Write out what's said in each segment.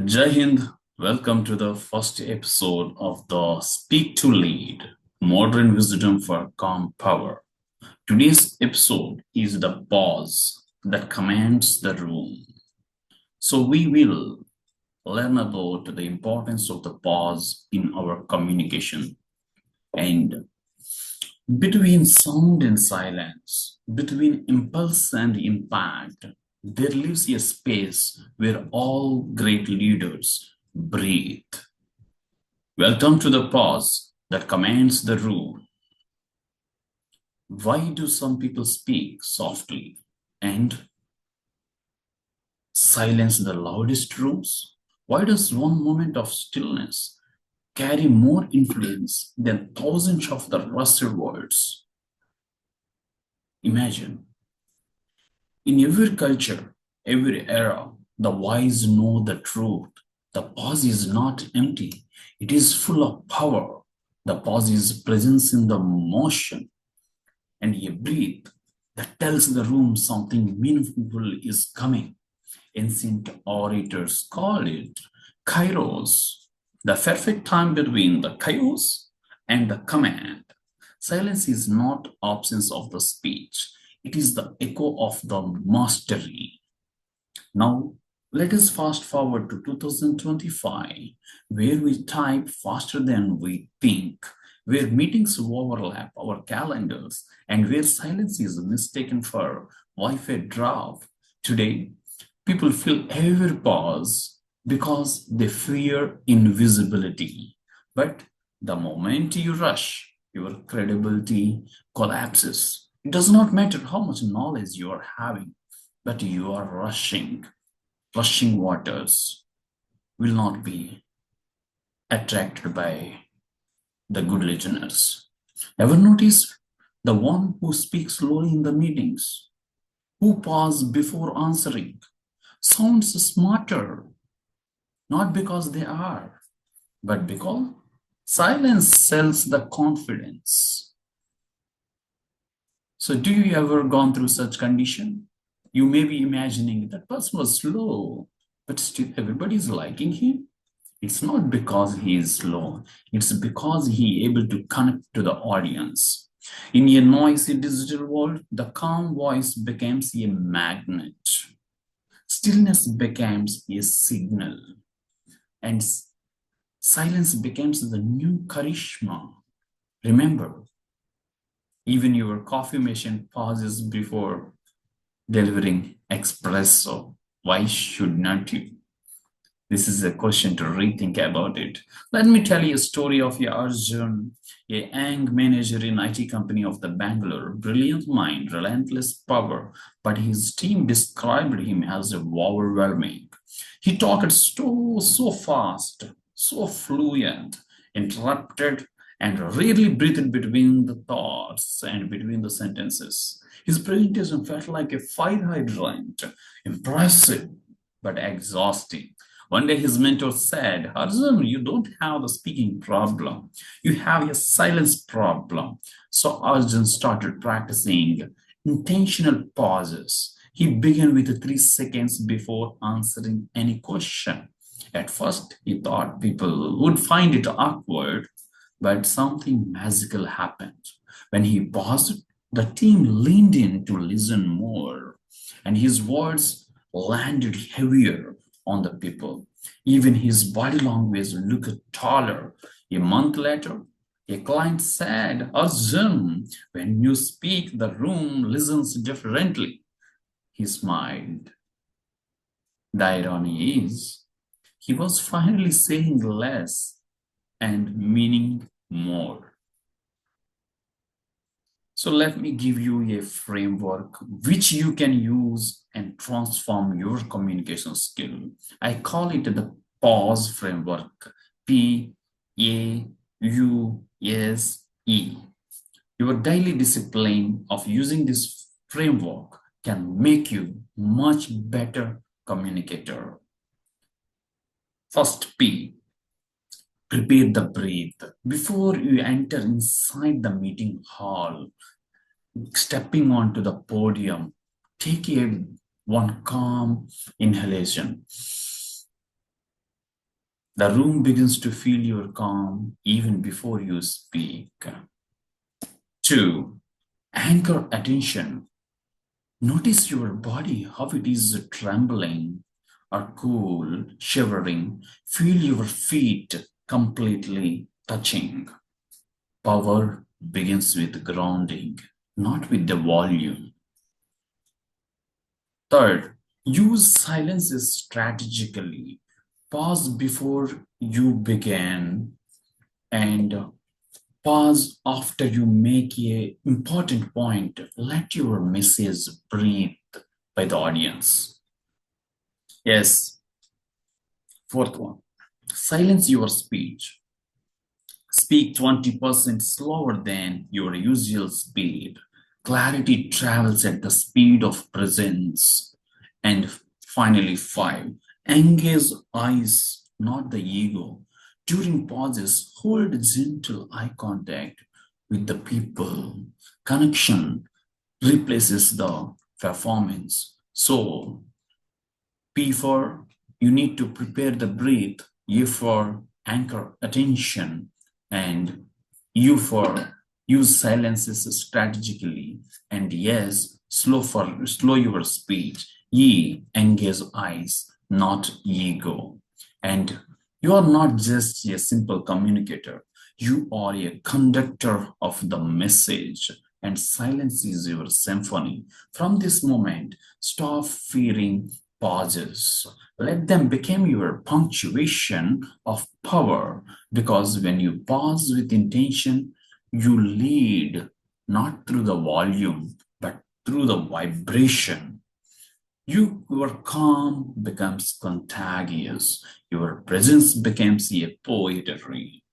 Jai Hind, welcome to the first episode of the Speak to Lead Modern Wisdom for Calm Power. Today's episode is the pause that commands the room. So, we will learn about the importance of the pause in our communication and between sound and silence, between impulse and impact, there lives a space where all great leaders breathe. Welcome to the pause that commands the room. Why do some people speak softly and silence the loudest rooms? Why does one moment of stillness carry more influence than thousands of the rusted words? Imagine, in every culture, every era, the wise know the truth. The pause is not empty, it is full of power. The pause is presence in the motion and a breath that tells the room something meaningful is coming. Ancient orators call it kairos, the perfect time between the chaos and the command. Silence is not absence of the speech, it is the echo of the mastery. Now, let us fast forward to 2025, where we type faster than we think, where meetings overlap our calendars, and where silence is mistaken for Wi-Fi drop. Today, people feel every pause because they fear invisibility. But the moment you rush, your credibility collapses. It does not matter how much knowledge you are having, but you are rushing. Rushing waters will not be attracted by the good listeners. Ever notice the one who speaks slowly in the meetings, who pause before answering, sounds smarter, not because they are, but because silence sells the confidence. So, do you ever gone through such condition? You may be imagining that person was slow, but still everybody is liking him. It's not because he is slow, it's because he able to connect to the audience. In a noisy digital world, the calm voice becomes a magnet. Stillness becomes a signal, and silence becomes the new charisma. Remember, even your coffee machine pauses before delivering espresso. Why should not you? This is a question to rethink about it. Let me tell you a story of Arjun, a young manager in IT company of the Bangalore. Brilliant mind, relentless power, but his team described him as overwhelming. He talked so fast, so fluent, interrupted, and rarely breathed between the thoughts and between the sentences. His presentation felt like a fire hydrant, impressive but exhausting. One day his mentor said, Arjun, you don't have a speaking problem. You have a silence problem. So Arjun started practicing intentional pauses. He began with 3 seconds before answering any question. At first, he thought people would find it awkward, but something magical happened. When he paused, the team leaned in to listen more, and his words landed heavier on the people. Even his body language looked taller. A month later, a client said, Arjun, when you speak, the room listens differently. He smiled. The irony is, he was finally saying less and meaning more. So let me give you a framework which you can use and transform your communication skill. I call it the pause framework. PAUSE. Your daily discipline of using this framework can make you much better communicator. First P, prepare the breath. Before you enter inside the meeting hall, stepping onto the podium, take a one calm inhalation. The room begins to feel your calm even before you speak. Two, anchor attention. Notice your body, how it is trembling or cool, shivering. Feel your feet completely touching. Power begins with grounding, not with the volume. Third, use silences strategically. Pause before you begin and pause after you make a important point. Let your message breathe by the audience. Yes, fourth one. Silence your speech. Speak 20% slower than your usual speed. Clarity travels at the speed of presence. And finally, five, engage eyes, not the ego. During pauses, hold gentle eye contact with the people. Connection replaces the performance. So, P for you need to prepare the breath, U for anchor attention, and U for use silences strategically, and yes, slow your speech. E engage eyes, not ego. And you are not just a simple communicator, you are a conductor of the message, and silence is your symphony. From this moment, stop fearing pauses. Let them become your punctuation of power, because when you pause with intention, you lead not through the volume, but through the vibration. Your calm becomes contagious, your presence becomes a poetry,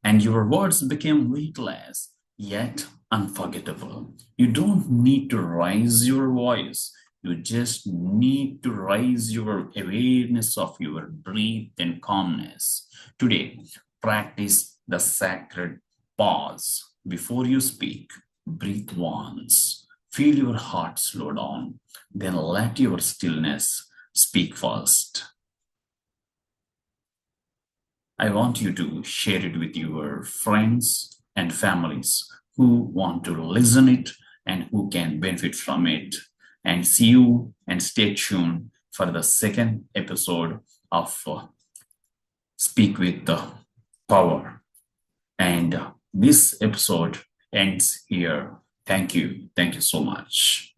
and your words became weightless yet unforgettable. You don't need to raise your voice. You just need to raise your awareness of your breath and calmness. Today, practice the sacred pause. Before you speak, breathe once. Feel your heart slow down. Then let your stillness speak first. I want you to share it with your friends and families who want to listen it and who can benefit from it. And see you and stay tuned for the second episode of Speak with the Power. And this episode ends here. Thank you. Thank you so much.